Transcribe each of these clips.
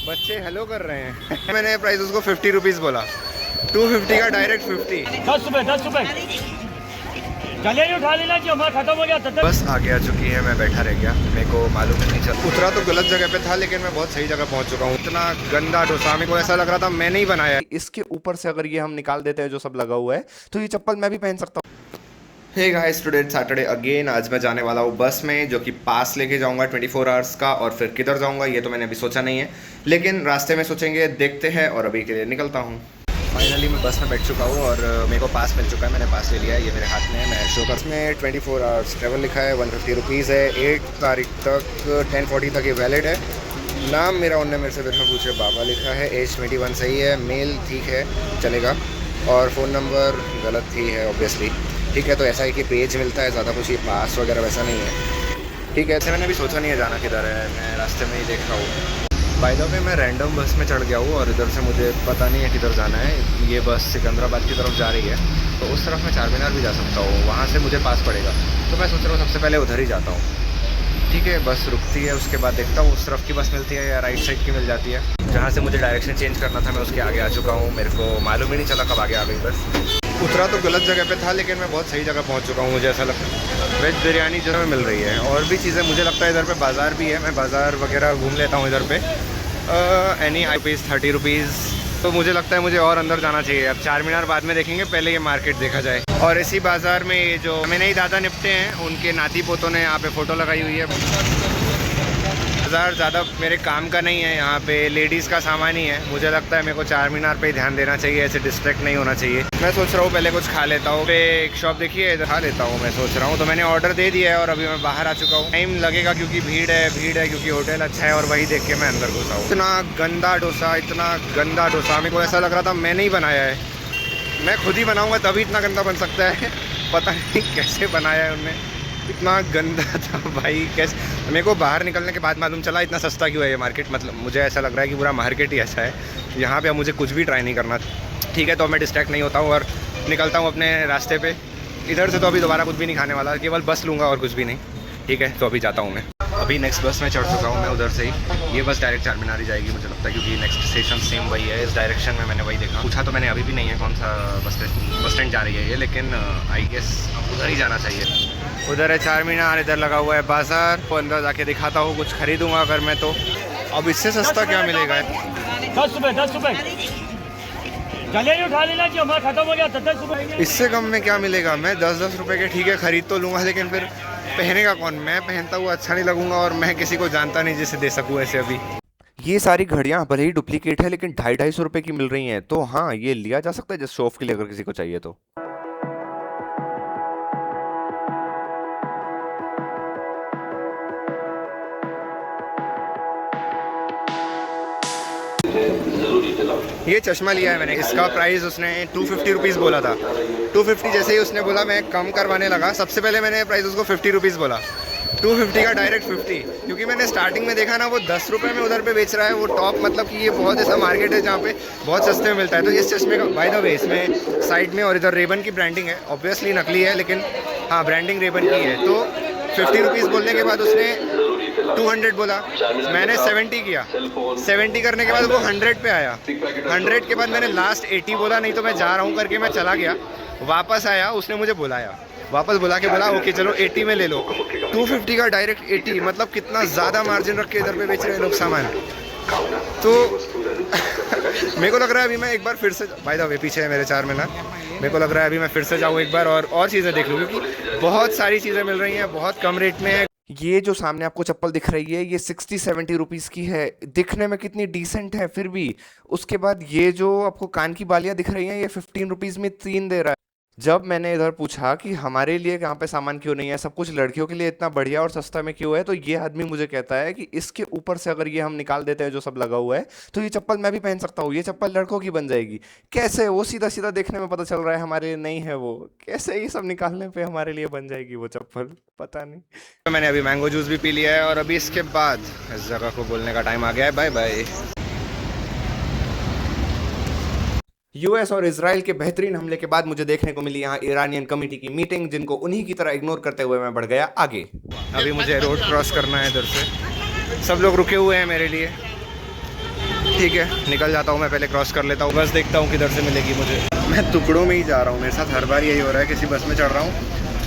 बच्चे हेलो कर रहे हैं। मैंने प्राइस उसको 50 रुपीज़ बोला, 250 का डायरेक्ट 50। 10 रुपए चलिए उठा लेना कि हमारा खत्म हो गया। बस आगे आ चुकी है, मैं बैठा रह गया, मेरे को मालूम ही नहीं चला। उतरा तो गलत जगह पे था लेकिन मैं बहुत सही जगह पहुंच चुका हूँ। इतना गंदा डोसा, मेरे को ऐसा लग रहा था मैंने ही बनाया। इसके ऊपर से अगर ये हम निकाल देते हैं जो सब लगा हुआ है तो ये चप्पल मैं भी पहन सकता हूँ। Hey guys, today Saturday again. आज मैं जाने वाला हूँ बस में, जो कि पास लेके जाऊंगा 24 आवर्स का, और फिर किधर जाऊंगा ये तो मैंने अभी सोचा नहीं है, लेकिन रास्ते में सोचेंगे, देखते हैं। और अभी के लिए निकलता हूँ। फाइनली मैं बस में बैठ चुका हूँ और मेरे को पास मिल चुका है। मैंने पास ले लिया है, ये मेरे हाथ में है। मैं शो कर में 24 आवर्स ट्रैवल लिखा है, 150 रुपीज़ है। 8 तारीख तक 10:40 तक ये वैलिड है। नाम मेरा उनने मेरे से फिर में पूछे, बाबा लिखा है। एज 21 सही है। मेल ठीक है, चलेगा। और फ़ोन नंबर गलत ही है ऑब्वियसली। ठीक है, तो ऐसा है कि पेज मिलता है, ज़्यादा कुछ ये पास वगैरह वैसा नहीं है। ठीक है, ऐसे मैंने अभी सोचा नहीं है जाना किधर है, मैं रास्ते में ही देख रहा हूँ। बाय द वे मैं रैंडम बस में चढ़ गया हूँ और इधर से मुझे पता नहीं है किधर जाना है। ये बस सिकंदराबाद की तरफ जा रही है, तो उस तरफ मैं चार मीनार भी जा सकता हूँ, वहाँ से मुझे पास पड़ेगा। तो मैं सोच रहा हूँ सबसे पहले उधर ही जाता हूँ। ठीक है, बस रुकती है, उसके बाद देखता हूँ उस तरफ की बस मिलती है या राइट साइड की मिल जाती है। जहाँ से मुझे डायरेक्शन चेंज करना था मैं उसके आगे आ चुका हूँ। मेरे को मालूम ही नहीं चला कब आगे आ गई बस। उतरा तो गलत जगह पे था लेकिन मैं बहुत सही जगह पहुँच चुका हूँ। मुझे ऐसा लगता है वेज बिरयानी जो है मिल रही है, और भी चीज़ें। मुझे लगता है इधर पे बाज़ार भी है, मैं बाज़ार वगैरह घूम लेता हूँ इधर पे। Any rupees 30 rupees. तो मुझे लगता है मुझे और अंदर जाना चाहिए। अब चार मीनार बाद में देखेंगे, पहले ये मार्केट देखा जाए। और इसी बाज़ार में ये जो मैंने ही दादा निपटे हैं, उनके नाती पोतों ने यहाँ पे फ़ोटो लगाई हुई है। बाज़ार ज़्यादा मेरे काम का नहीं है, यहाँ पे लेडीज़ का सामान ही है। मुझे लगता है मेरे को चार मीनार पे ही ध्यान देना चाहिए, ऐसे डिस्ट्रैक्ट नहीं होना चाहिए। मैं सोच रहा हूँ पहले कुछ खा लेता हूँ। एक शॉप देखिए, इधर खा लेता हूँ मैं सोच रहा हूँ। तो मैंने ऑर्डर दे दिया है और अभी मैं बाहर आ चुका हूँ। टाइम लगेगा क्योंकि भीड़ है क्योंकि होटल अच्छा है, और वही देख के मैं अंदर घुसा हूँ। इतना गंदा डोसा, इतना गंदा डोसा, मेरे को ऐसा लग रहा था मैंने ही बनाया है। मैं खुद ही बनाऊँगा तभी इतना गंदा बन सकता है। पता नहीं कैसे बनाया है उन्होंने, इतना गंदा था भाई। कैसे मेरे को बाहर निकलने के बाद मालूम चला इतना सस्ता क्यों है ये मार्केट। मतलब मुझे ऐसा लग रहा है कि पूरा मार्केट ही ऐसा है, यहाँ पे अब मुझे कुछ भी ट्राई नहीं करना। ठीक है, तो मैं डिस्ट्रैक्ट नहीं होता हूँ और निकलता हूँ अपने रास्ते पे। इधर से तो अभी दोबारा कुछ भी नहीं खाने वाला, केवल बस लूँगा और कुछ भी नहीं। ठीक है, तो अभी जाता हूँ मैं। अभी नेक्स्ट बस में चढ़ चुका हूँ मैं उधर से ही। ये बस डायरेक्ट चार मीनार ही जाएगी मुझे लगता है, क्योंकि नेक्स्ट स्टेशन सेम वही है। इस डायरेक्शन में मैंने वही देखा। पूछा तो मैंने अभी भी नहीं है कौन सा बस स्टैंड जा रही है ये, लेकिन आई गेस उधर ही जाना चाहिए। उधर है चार मीनार, इधर लगा हुआ है बाज़ार। तो अंदर जाके दिखाता हूँ, कुछ खरीदूँगा अगर मैं तो। अब इससे सस्ता क्या मिलेगा? 10 रुपए चलिए उठा लेना कि हमारा खत्म हो गया। 10 रुपए इससे कम में क्या मिलेगा? मैं 10-10 रुपए के ठीक है खरीद तो लूँगा, लेकिन फिर पहनेगा कौन? मैं पहनता हुआ अच्छा नहीं लगूंगा, और मैं किसी को जानता नहीं जिसे दे सकूँ ऐसे। अभी ये सारी घड़ियां भले ही डुप्लीकेट है लेकिन 250-250 रुपए की मिल रही हैं, तो हाँ ये लिया जा सकता है जस्ट शो ऑफ के लिए, अगर किसी को चाहिए तो। ये चश्मा लिया है मैंने, इसका प्राइस उसने 250 रुपीज़ बोला था। 250 जैसे ही उसने बोला मैं कम करवाने लगा। सबसे पहले मैंने प्राइस उसको 50 रुपीज़ बोला, 250 का डायरेक्ट 50, क्योंकि मैंने स्टार्टिंग में देखा ना वो 10 रुपये में उधर पे बेच रहा है वो टॉप। मतलब कि ये बहुत ऐसा मार्केट है जहाँ पे बहुत सस्ते में मिलता है। तो इस चश्मे का बाय द वे इसमें साइड में और इधर रेबन की ब्रांडिंग है, ऑब्वियसली नकली है लेकिन हाँ ब्रांडिंग रेबन की है। तो 50 रुपीज़ बोलने के बाद उसने 200 बोला, मैंने 70 किया। 70 करने के बाद वो 100 पे आया। 100 के बाद मैंने लास्ट 80 बोला, नहीं तो मैं जा रहा हूँ करके मैं चला गया। वापस आया, उसने मुझे बुलाया, वापस बुला के बोला ओके चलो 80 में ले लो। 250 का डायरेक्ट 80, मतलब कितना ज़्यादा मार्जिन रख के इधर पे बेच रहे हैं लोग सामान। तो मेरे को लग रहा है अभी मैं एक बार फिर से, बाय द वे पीछे है मेरे चार मीनार, मेरे को लग रहा है अभी मैं फिर से जाऊँ एक बार और चीज़ें देख लूँ, क्योंकि बहुत सारी चीज़ें मिल रही हैं बहुत कम रेट में। ये जो सामने आपको चप्पल दिख रही है ये 60-70 रुपीज़ की है, दिखने में कितनी डिसेंट है फिर भी। उसके बाद ये जो आपको कान की बालियाँ दिख रही हैं ये 15 रुपीज़ में 3 दे रहा है। जब मैंने इधर पूछा कि हमारे लिए यहाँ पे सामान क्यों नहीं है, सब कुछ लड़कियों के लिए इतना बढ़िया और सस्ता में क्यों है, तो ये आदमी मुझे कहता है कि इसके ऊपर से अगर ये हम निकाल देते हैं जो सब लगा हुआ है तो ये चप्पल मैं भी पहन सकता हूँ, ये चप्पल लड़कों की बन जाएगी। कैसे? वो सीधा सीधा देखने में पता चल रहा है हमारे लिए नहीं है वो, कैसे ये सब निकालने पे हमारे लिए बन जाएगी वो चप्पल, पता नहीं। तो मैंने अभी मैंगो जूस भी पी लिया है और अभी इसके बाद इस जगह को बोलने का टाइम आ गया है। Bye bye. यूएस और इजराइल के बेहतरीन हमले के बाद मुझे देखने को मिली यहाँ ईरानियन कमेटी की मीटिंग, जिनको उन्हीं की तरह इग्नोर करते हुए मैं बढ़ गया आगे। अभी मुझे रोड क्रॉस करना है इधर से, सब लोग रुके हुए हैं मेरे लिए। ठीक है, निकल जाता हूँ मैं, पहले क्रॉस कर लेता हूँ, बस देखता हूँ किधर से मिलेगी मुझे। मैं टुकड़ों में ही जा रहा हूँ, मेरे साथ हर बार यही हो रहा है, किसी बस में चढ़ रहा हूँ,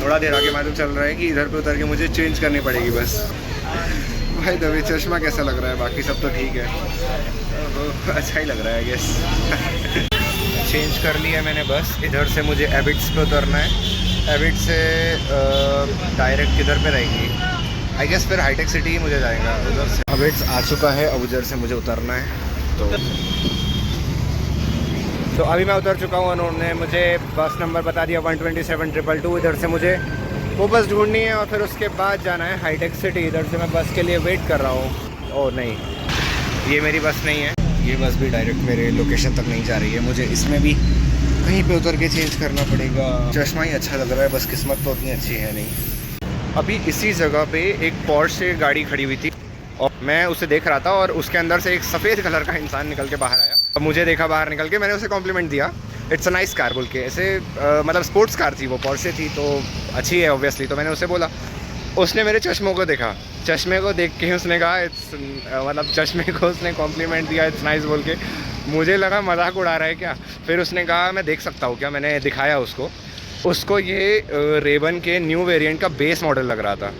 थोड़ा देर आगे मालूम चल रहा है कि इधर पे उतर के मुझे चेंज करनी पड़ेगी बस। भाई दबे चश्मा कैसा लग रहा है? बाकी सब तो ठीक है, अच्छा ही लग रहा है गेस। चेंज कर लिया मैंने बस, इधर से मुझे एबिट्स पे उतरना है, एबिट से डायरेक्ट किधर पे रहेगी, आई गेस फिर हाईटेक सिटी ही मुझे जाएगा उधर से। एबिट्स आ चुका है, अब उधर से मुझे उतरना है। तो अभी मैं उतर चुका हूँ, उन्होंने मुझे बस नंबर बता दिया 127,222। इधर से मुझे वो बस ढूंढनी है और फिर उसके बाद जाना है हाईटेक सिटी। इधर से मैं बस के लिए वेट कर रहा हूँ। ओह नहीं, ये मेरी बस नहीं है, ये बस भी डायरेक्ट मेरे लोकेशन तक नहीं जा रही है, मुझे इसमें भी कहीं पे उतर के चेंज करना पड़ेगा। चश्मा ही अच्छा लग रहा है, बस किस्मत तो उतनी अच्छी है नहीं। अभी इसी जगह पे एक पोर्शे गाड़ी खड़ी हुई थी और मैं उसे देख रहा था और उसके अंदर से एक सफ़ेद कलर का इंसान निकल के बाहर आया। अब मुझे देखा बाहर निकल के, मैंने उसे कॉम्प्लीमेंट दिया, इट्स अ नाइस कार बोल के। ऐसे मतलब स्पोर्ट्स कार थी वो, पोर्शे थी तो अच्छी है ऑब्वियसली। तो मैंने उसे बोला, उसने मेरे चश्मों को देखा, चश्मे को देख के उसने कहा इट्स मतलब चश्मे को उसने कॉम्प्लीमेंट दिया इट्स नाइस बोल के। मुझे लगा मजाक उड़ा रहा है क्या। फिर उसने कहा मैं देख सकता हूँ क्या, मैंने दिखाया उसको ये रेबन के न्यू वेरिएंट का बेस मॉडल लग रहा था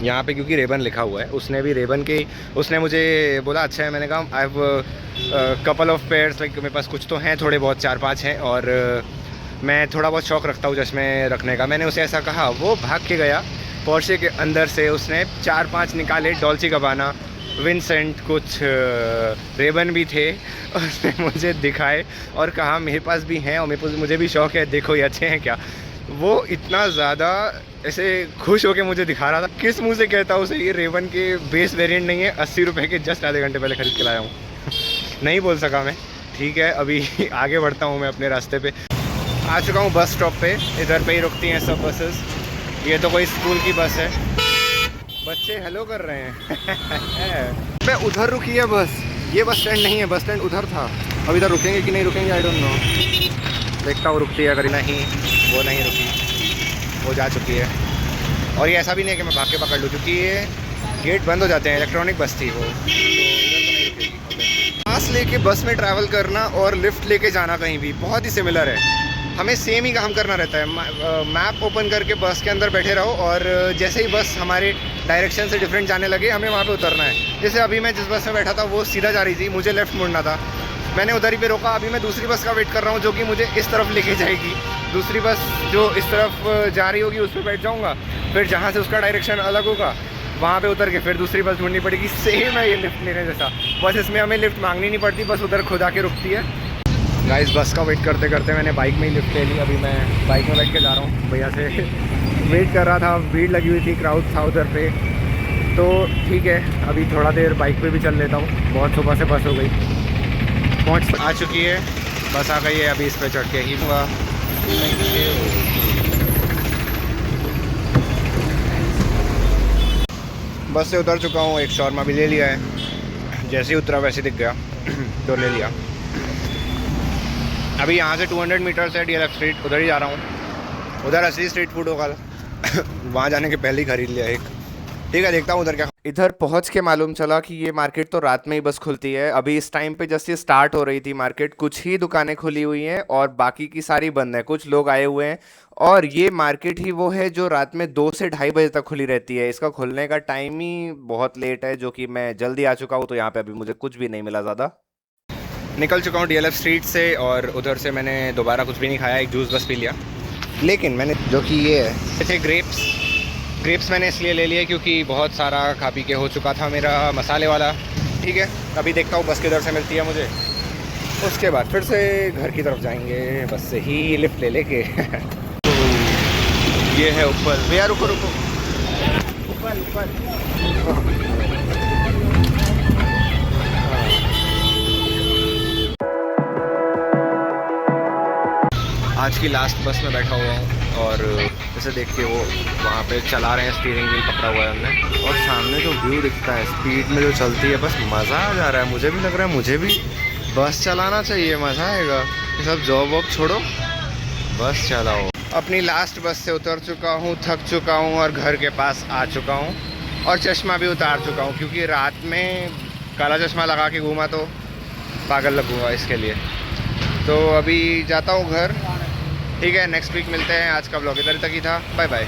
यहाँ पे, क्योंकि रेबन लिखा हुआ है। उसने भी रेबन के, उसने मुझे बोला अच्छा है। मैंने कहा I have couple of pairs, like मेरे पास कुछ तो हैं, थोड़े बहुत 4-5 हैं और मैं थोड़ा बहुत शौक़ रखता हूँ चश्मे रखने का। मैंने उसे ऐसा कहा, वो भाग के गया पोर्शे के अंदर से, उसने 4-5 निकाले, डॉल्चे गबाना, विंसेंट, कुछ रेबन भी थे, उसने मुझे दिखाए और कहा मेरे पास भी हैं और मुझे भी शौक़ है, देखो ये अच्छे हैं क्या। वो इतना ज़्यादा ऐसे खुश होके मुझे दिखा रहा था, किस मुंह से कहता उसे ये रेबन के बेस वेरिएंट नहीं है, 80 रुपये के जस्ट आधे घंटे पहले ख़रीद के लाया हूँ। नहीं बोल सका मैं, ठीक है अभी आगे बढ़ता हूँ मैं अपने रास्ते पे। आ चुका हूँ बस स्टॉप पे, इधर पे ही रुकती हैं सब बसेस। ये तो कोई स्कूल की बस है, बच्चे हेलो कर रहे हैं। मैं उधर रुकी है बस, ये बस स्टैंड नहीं है, बस स्टैंड उधर था। अब इधर रुकेंगे कि नहीं रुकेंगे आई डोंट नो, देखता हूँ रुकती है, अगर नहीं वो नहीं रुकी, वो जा चुकी है। और ये ऐसा भी नहीं है कि मैं भाग के पकड़ लूँ, क्योंकि ये गेट बंद हो जाते हैं, इलेक्ट्रॉनिक बस थी वो, तो इधर तो नहीं रुकेगी। पास लेके बस में ट्रैवल करना और लिफ्ट लेके जाना कहीं भी बहुत ही सिमिलर है, हमें सेम ही काम करना रहता है। मैप ओपन करके बस के अंदर बैठे रहो और जैसे ही बस हमारे डायरेक्शन से डिफरेंट जाने लगे, हमें वहाँ पे उतरना है। जैसे अभी मैं जिस बस में बैठा था वो सीधा जा रही थी, मुझे लेफ़्ट मुड़ना था, मैंने उधर ही पे रोका। अभी मैं दूसरी बस का वेट कर रहा हूँ जो कि मुझे इस तरफ लेके जाएगी। दूसरी बस जो इस तरफ जा रही होगी उस पर बैठ जाऊँगा, फिर जहाँ से उसका डायरेक्शन अलग होगा वहाँ पे उतर के फिर दूसरी बस ढूंढनी पड़ेगी। सेम है ये लिफ्ट लेने जैसा, बस इसमें हमें लिफ्ट मांगनी नहीं पड़ती, बस उधर खुद आके रुकती है। गाइस बस का वेट करते करते मैंने बाइक में ही लिफ्ट ले ली। अभी मैं बाइक में बैठ के जा रहा हूँ, भैया से वेट कर रहा था, भीड़ लगी हुई थी, क्राउड था उधर पे, तो ठीक है अभी थोड़ा देर बाइक पे भी चल लेता हूँ। बहुत सुबह से बस हो गई, पहुँच आ चुकी है, बस आ गई है, अभी इस पर चढ़ के ही हुआ। बस से उतर चुका हूँ, एक शॉर्मा भी ले लिया है, जैसे ही उतरा वैसे दिख गया तो ले लिया। अभी यहाँ से 200 मीटर्स है DLF स्ट्रीट, उधर ही जा रहा हूँ, उधर असली स्ट्रीट फूड होगा। वहाँ जाने के पहले ही खरीद लिया एक, ठीक है देखता हूँ उधर क्या। इधर पहुँच के मालूम चला कि ये मार्केट तो रात में ही बस खुलती है। अभी इस टाइम पे जस्ट ये स्टार्ट हो रही थी मार्केट, कुछ ही दुकानें खुली हुई हैं और बाकी की सारी बंद है। कुछ लोग आए हुए हैं और ये मार्केट ही वो है जो रात में 2 से 2:30 बजे तक खुली रहती है। इसका खुलने का टाइम ही बहुत लेट है, जो कि मैं जल्दी आ चुका हूँ, तो यहाँ पे अभी मुझे कुछ भी नहीं मिला ज़्यादा। निकल चुका हूँ DLF स्ट्रीट से और उधर से मैंने दोबारा कुछ भी नहीं खाया, एक जूस बस पी लिया। लेकिन मैंने जो कि ये है थे ग्रेप्स मैंने इसलिए ले लिए क्योंकि बहुत सारा खा पी के हो चुका था मेरा मसाले वाला। ठीक है अभी देखता हूँ बस किधर से मिलती है मुझे, उसके बाद फिर से घर की तरफ जाएंगे बस से ही लिफ्ट ले लेके। तो ये है ऊपर भैया, रुको रुको, ऊपर आज की लास्ट बस में बैठा हुआ हूँ और जैसे देख के वो वहाँ पे चला रहे हैं, स्टीयरिंग व्हील पकड़ा हुआ है हमने, और सामने जो व्यू दिखता है स्पीड में जो चलती है, बस मज़ा आ जा रहा है। मुझे भी लग रहा है मुझे भी बस चलाना चाहिए, मज़ा आएगा। ये सब जॉब वॉब छोड़ो, बस चलाओ। अपनी लास्ट बस से उतर चुका हूँ, थक चुका हूँ और घर के पास आ चुका हूँ और चश्मा भी उतार चुका हूँ, क्योंकि रात में काला चश्मा लगा के घूमा तो पागल लगूंगा इसके लिए। तो अभी जाता हूँ घर, ठीक है। नेक्स्ट वीक मिलते हैं। आज का ब्लॉग इधर तक ही था। Bye bye.